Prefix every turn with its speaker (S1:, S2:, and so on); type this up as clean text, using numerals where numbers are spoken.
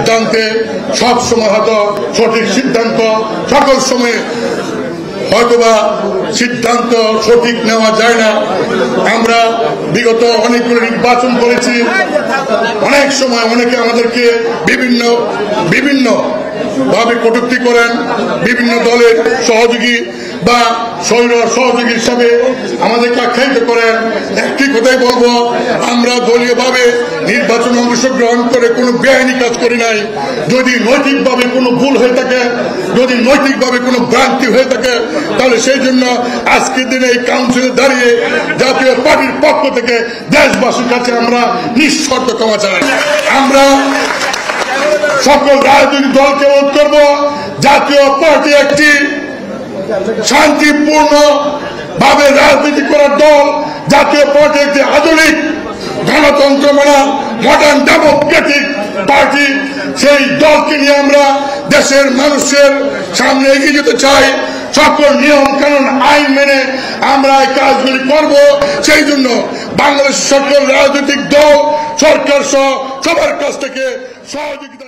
S1: জানতে সব সময় হয়তো সঠিক সিদ্ধান্ত সকল সময়ে হয়তোবা সিদ্ধান্ত সঠিক নেওয়া যায় না। আমরা বিগত অনেকগুলো নির্বাচন করেছি, অনেক সময় অনেকে আমাদেরকে বিভিন্ন ভাবে কটূক্তি করেন, বিভিন্ন দলের সহযোগী বা সহযোগী হিসাবে আমাদেরকে আখ্যায়িত করেন। একটি কথাই বলবো, আমরা দলীয়ভাবে নির্বাচনে অংশগ্রহণ করে কোনো বেআইনি কাজ করি নাই। যদি নৈতিকভাবে কোনো ভুল হয়ে থাকে, যদি নৈতিকভাবে কোনো ভ্রান্তি হয়ে থাকে, তাহলে সেই জন্য আজকের দিনে এই কাউন্সিলে দাঁড়িয়ে জাতীয় পার্টির পক্ষ থেকে দেশবাসীর কাছে আমরা নিঃশর্ত ক্ষমা চাই। আমরা সকল রাজনৈতিক দলকে অনুরোধ করব, জাতীয় পার্টি একটি শান্তিপূর্ণ ভাবে রাজনীতি করার দল। জাতীয় পার্টি একটি আধুনিক গণতন্ত্র মানা মডার্ন ডেমোক্রেটিক পার্টি। সেই দলকে নিয়ে আমরা দেশের মানুষের সামনে এগিয়ে যেতে চাই। সকল নিয়ম কানুন আইন মেনে আমরা এই কাজগুলি করব। সেই জন্য বাংলাদেশ সকল রাজনৈতিক দল, সরকার সহ সবার কাছ থেকে সহযোগিতা